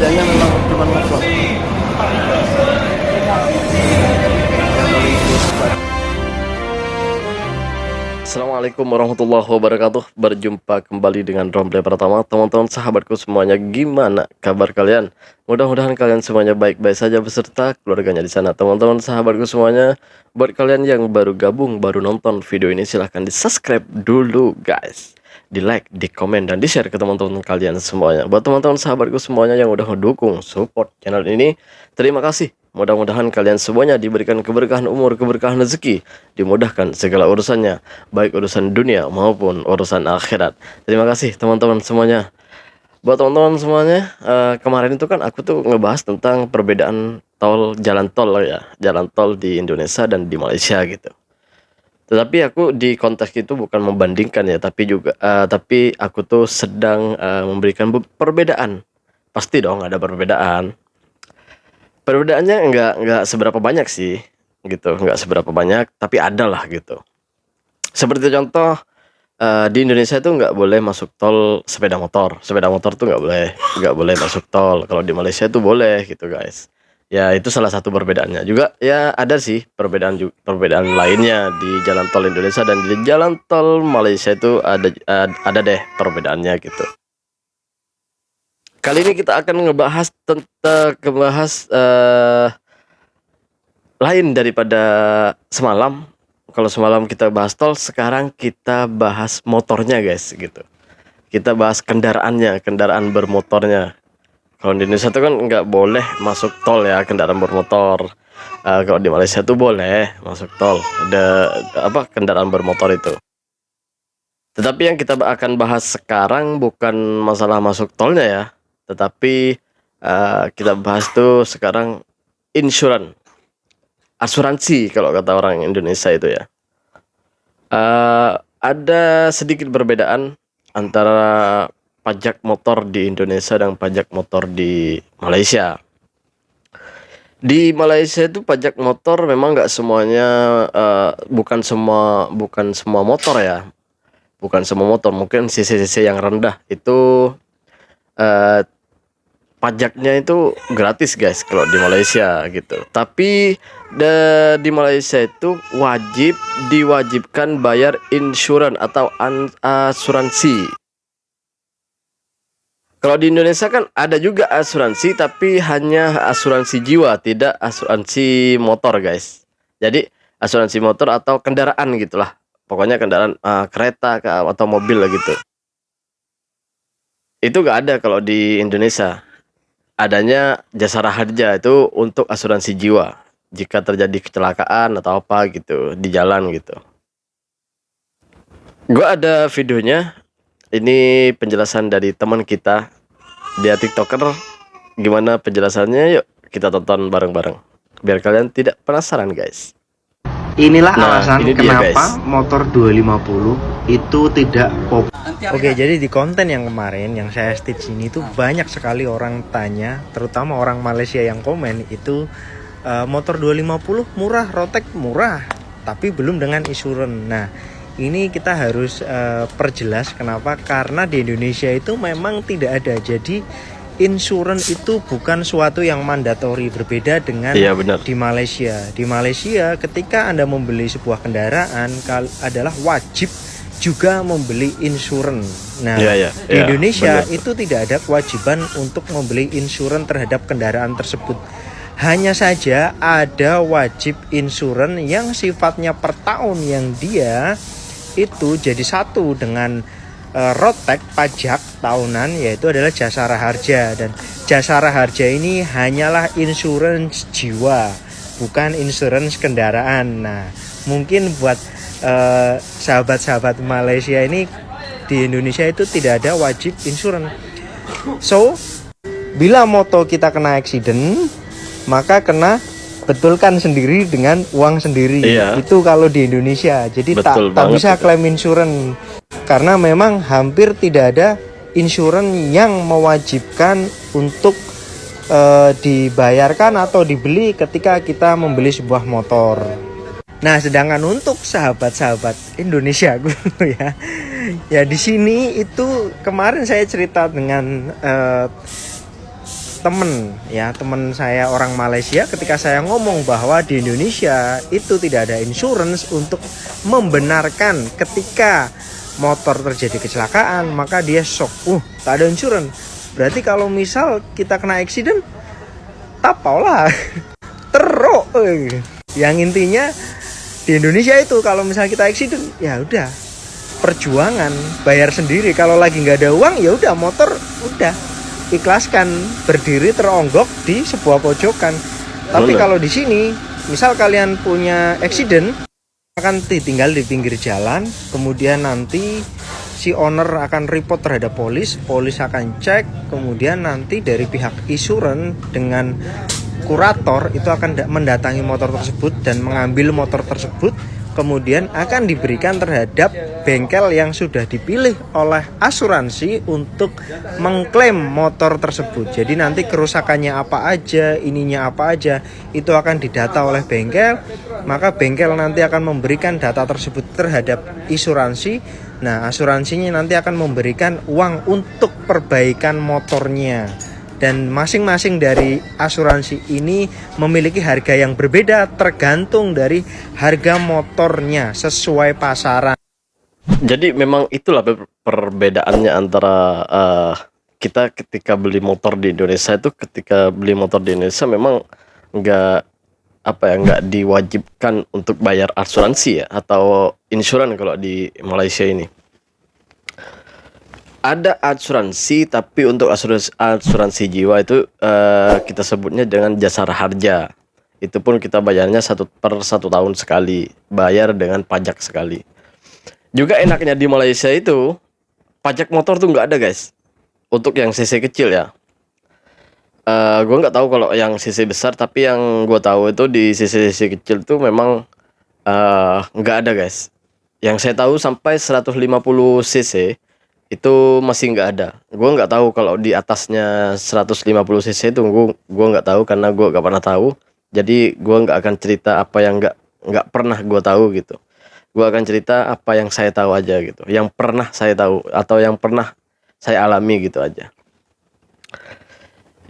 Bedanya memang cuma ngevlog. Assalamualaikum warahmatullahi wabarakatuh. Berjumpa kembali dengan Romplay pertama. Teman-teman sahabatku semuanya, gimana kabar kalian? Mudah-mudahan kalian semuanya baik-baik saja beserta keluarganya di sana. Teman-teman sahabatku semuanya, buat kalian yang baru gabung, baru nonton video ini, silahkan di subscribe dulu guys, di like, di komen, dan di share ke teman-teman kalian semuanya. Buat teman-teman sahabatku semuanya yang udah mendukung support channel ini, terima kasih. Mudah-mudahan kalian semuanya diberikan keberkahan umur, keberkahan rezeki, dimudahkan segala urusannya, baik urusan dunia maupun urusan akhirat. Terima kasih teman-teman semuanya. Buat teman-teman semuanya, kemarin itu kan aku tuh ngebahas tentang perbedaan jalan tol ya, jalan tol di Indonesia dan di Malaysia gitu. Tetapi aku di konteks itu bukan membandingkan ya, tapi aku tuh sedang memberikan perbedaan. Pasti dong ada perbedaan. Perbedaannya nggak seberapa banyak sih, gitu, nggak seberapa banyak, tapi ada lah gitu. Seperti contoh, di Indonesia itu nggak boleh masuk tol sepeda motor tuh nggak boleh masuk tol. Kalau di Malaysia itu boleh gitu guys. Ya itu salah satu perbedaannya. Juga ya ada sih perbedaan lainnya di jalan tol Indonesia dan di jalan tol Malaysia itu ada deh perbedaannya gitu. Kali ini kita akan ngebahas lain daripada semalam. Kalau semalam kita bahas tol, sekarang kita bahas motornya guys gitu. Kita bahas kendaraan bermotornya. Kalau di Indonesia itu kan nggak boleh masuk tol ya kendaraan bermotor. Kalau di Malaysia tuh boleh masuk tol. Ada kendaraan bermotor itu. Tetapi yang kita akan bahas sekarang bukan masalah masuk tolnya ya. Tetapi kita bahas tuh sekarang asuransi kalau kata orang Indonesia itu ya. Ada sedikit perbedaan antara pajak motor di Indonesia dan pajak motor di Malaysia. Di Malaysia itu pajak motor memang nggak semuanya, bukan semua motor ya. Bukan semua motor, mungkin cc yang rendah itu pajaknya itu gratis guys kalau di Malaysia gitu. Tapi di Malaysia itu diwajibkan bayar insurans atau asuransi. Kalau di Indonesia kan ada juga asuransi, tapi hanya asuransi jiwa, tidak asuransi motor guys. Jadi asuransi motor atau kendaraan gitulah. Pokoknya kendaraan kereta atau mobil lah gitu. Itu gak ada kalau di Indonesia. Adanya jasara harja itu untuk asuransi jiwa jika terjadi kecelakaan atau apa gitu di jalan gitu. Gua ada videonya. Ini penjelasan dari teman kita, dia TikToker. Gimana penjelasannya? Yuk kita tonton bareng-bareng biar kalian tidak penasaran guys. Inilah alasan ini kenapa motor 250 itu tidak pop. Oke, jadi di konten yang kemarin yang saya stitch ini tuh banyak sekali orang tanya, terutama orang Malaysia yang komen itu motor 250 murah, Rotek murah, tapi belum dengan insurans. Nah, ini kita harus perjelas kenapa, karena di Indonesia itu memang tidak ada. Jadi insurans itu bukan suatu yang mandatori, berbeda dengan di Malaysia. Di Malaysia ketika Anda membeli sebuah kendaraan adalah wajib juga membeli insurans. Nah, di Indonesia itu tidak ada kewajiban untuk membeli insurans terhadap kendaraan tersebut. Hanya saja ada wajib insurans yang sifatnya per tahun, yang dia itu jadi satu dengan Rotek pajak tahunan, yaitu adalah jasara harja. Dan jasara harja ini hanyalah insurans jiwa, bukan insurans kendaraan. Nah, mungkin buat sahabat-sahabat Malaysia ini, di Indonesia itu tidak ada wajib insurans. So, bila motor kita kena accident, maka kena betulkan sendiri dengan uang sendiri. Itu kalau di Indonesia. Jadi tak bisa klaim insurans, karena memang hampir tidak ada insurans yang mewajibkan untuk dibayarkan atau dibeli ketika kita membeli sebuah motor. Nah, sedangkan untuk sahabat-sahabat Indonesia ya di sini itu kemarin saya cerita dengan temen saya orang Malaysia, ketika saya ngomong bahwa di Indonesia itu tidak ada insurance untuk membenarkan ketika motor terjadi kecelakaan, maka dia shock. Tak ada insurance. Berarti kalau misal kita kena accident, tapau lah. Teruk. Yang intinya di Indonesia itu kalau misalnya kita accident, ya udah perjuangan bayar sendiri. Kalau lagi nggak ada uang, ya udah motor udah ikhlaskan berdiri teronggok di sebuah pojokan. Tapi kalau di sini, misal kalian punya accident, akan tinggal di pinggir jalan, kemudian nanti si owner akan report terhadap polis akan cek, kemudian nanti dari pihak insurance dengan kurator itu akan mendatangi motor tersebut dan mengambil motor tersebut, kemudian akan diberikan terhadap bengkel yang sudah dipilih oleh asuransi untuk mengklaim motor tersebut. Jadi nanti kerusakannya apa aja, ininya apa aja, itu akan didata oleh bengkel, maka bengkel nanti akan memberikan data tersebut terhadap asuransi. Nah, asuransinya nanti akan memberikan uang untuk perbaikan motornya. Dan masing-masing dari asuransi ini memiliki harga yang berbeda tergantung dari harga motornya sesuai pasaran. Jadi memang itulah perbedaannya antara kita ketika beli motor di Indonesia itu, ketika beli motor di Indonesia memang nggak diwajibkan untuk bayar asuransi ya, atau insurans. Kalau di Malaysia ini ada asuransi, tapi untuk asuransi jiwa itu kita sebutnya dengan jasara harja. Itu pun kita bayarnya per 1 tahun sekali, bayar dengan pajak sekali. Juga enaknya di Malaysia itu pajak motor tuh nggak ada guys, untuk yang cc kecil ya. Gue nggak tahu kalau yang cc besar, tapi yang gue tahu itu di cc kecil tuh memang nggak ada guys. Yang saya tahu sampai 150 cc itu masih nggak ada. Gue nggak tahu kalau di atasnya 150 cc itu gue nggak tahu, karena gue nggak pernah tahu. Jadi gue nggak akan cerita apa yang nggak pernah gue tahu gitu. Gue akan cerita apa yang saya tahu aja gitu, yang pernah saya tahu atau yang pernah saya alami gitu aja.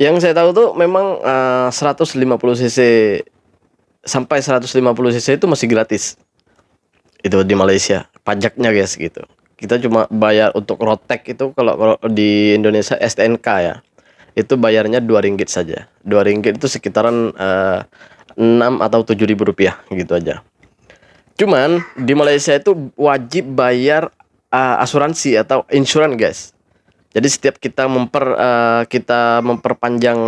Yang saya tahu tuh memang 150 cc sampai 150 cc itu masih gratis. Itu di Malaysia pajaknya guys gitu. Kita cuma bayar untuk rotek itu, kalau di Indonesia STNK ya, itu bayarnya Rp2 saja. Rp2 itu sekitaran 6 atau 7 ribu rupiah gitu aja. Cuman di Malaysia itu wajib bayar asuransi atau insurans guys. Jadi setiap kita memperpanjang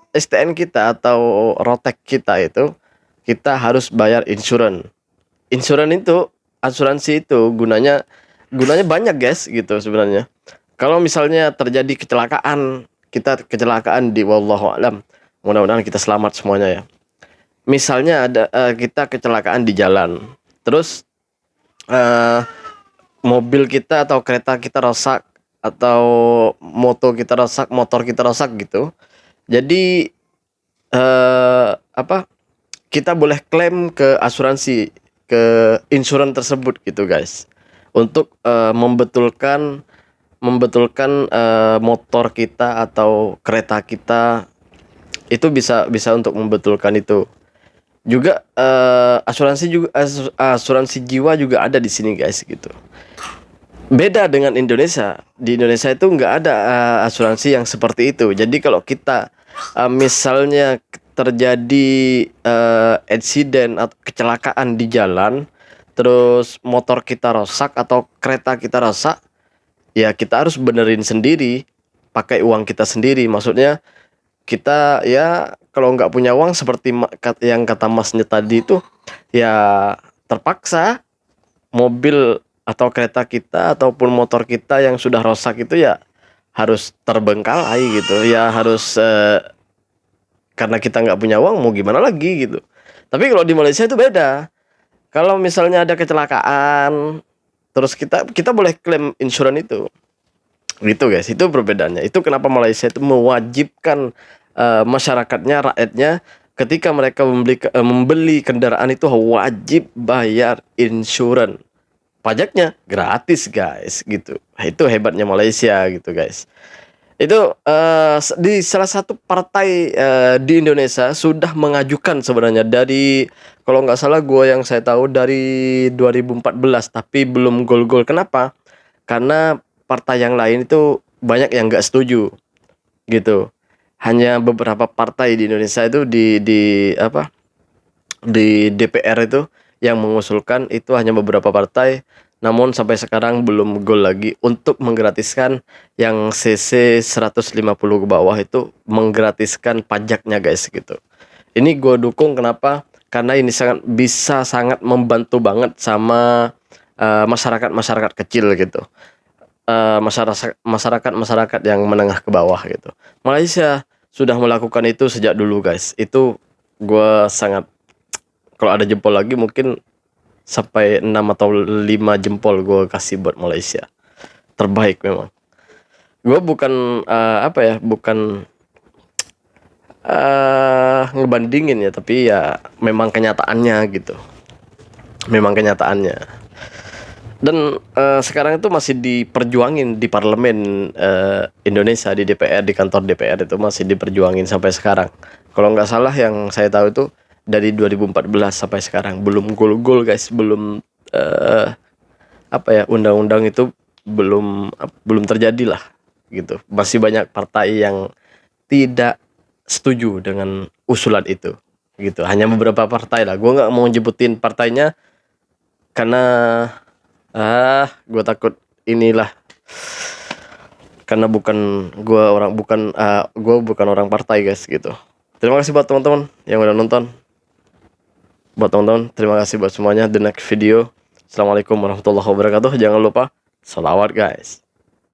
STN kita atau rotek kita itu, kita harus bayar insurans. Insurans itu, asuransi itu gunanya banyak guys gitu sebenarnya. Kalau misalnya terjadi kecelakaan, kita kecelakaan di wallahu alam, mudah-mudahan kita selamat semuanya ya. Misalnya ada kita kecelakaan di jalan, terus mobil kita atau kereta kita rusak, atau motor kita rusak gitu. Jadi kita boleh klaim ke asuransi, ke insurans tersebut gitu guys, untuk membetulkan motor kita atau kereta kita, itu bisa untuk membetulkan itu. Juga asuransi jiwa juga ada di sini guys gitu. Beda dengan Indonesia. Di Indonesia itu nggak ada asuransi yang seperti itu. Jadi kalau kita misalnya terjadi insiden atau kecelakaan di jalan, terus motor kita rusak atau kereta kita rusak, ya kita harus benerin sendiri, pakai uang kita sendiri. Maksudnya kita ya kalau nggak punya uang, seperti yang kata masnya tadi itu, ya terpaksa mobil atau kereta kita ataupun motor kita yang sudah rusak itu ya harus terbengkalai gitu ya, harus karena kita nggak punya uang, mau gimana lagi gitu. Tapi kalau di Malaysia itu beda. Kalau misalnya ada kecelakaan, terus kita boleh klaim insurans itu gitu guys. Itu perbedaannya. Itu kenapa Malaysia itu mewajibkan masyarakatnya, rakyatnya, ketika mereka membeli kendaraan itu wajib bayar insurans. Pajaknya gratis guys gitu. Itu hebatnya Malaysia gitu guys. Itu di salah satu partai di Indonesia sudah mengajukan sebenarnya dari, kalau nggak salah gue yang saya tahu dari 2014, tapi belum gol-gol. Kenapa? Karena partai yang lain itu banyak yang nggak setuju gitu. Hanya beberapa partai di Indonesia itu di apa, di DPR itu yang mengusulkan, itu hanya beberapa partai. Namun sampai sekarang belum gol lagi untuk menggratiskan yang CC 150 ke bawah, itu menggratiskan pajaknya guys gitu. Ini gue dukung, kenapa? Karena ini sangat membantu banget sama masyarakat-masyarakat kecil gitu. Masyarakat yang menengah ke bawah gitu. Malaysia sudah melakukan itu sejak dulu guys. Itu gue sangat, kalau ada jempol lagi mungkin sampai 6 atau 5 jempol gue kasih buat Malaysia. Terbaik memang. Gue bukan bukan ngebandingin ya, tapi ya memang kenyataannya gitu. Memang kenyataannya. Dan sekarang itu masih diperjuangin di parlemen Indonesia, di DPR, di kantor DPR itu masih diperjuangin sampai sekarang. Kalau nggak salah yang saya tahu itu dari 2014 sampai sekarang belum gol-gol guys, belum undang-undang itu belum terjadi lah gitu. Masih banyak partai yang tidak setuju dengan usulan itu gitu. Hanya beberapa partai lah. Gue nggak mau nyebutin partainya karena gue takut inilah, karena gue bukan orang partai guys gitu. Terima kasih buat teman-teman yang udah nonton. Buat teman-teman, terima kasih buat semuanya. The next video. Assalamualaikum warahmatullahi wabarakatuh. Jangan lupa sholawat guys.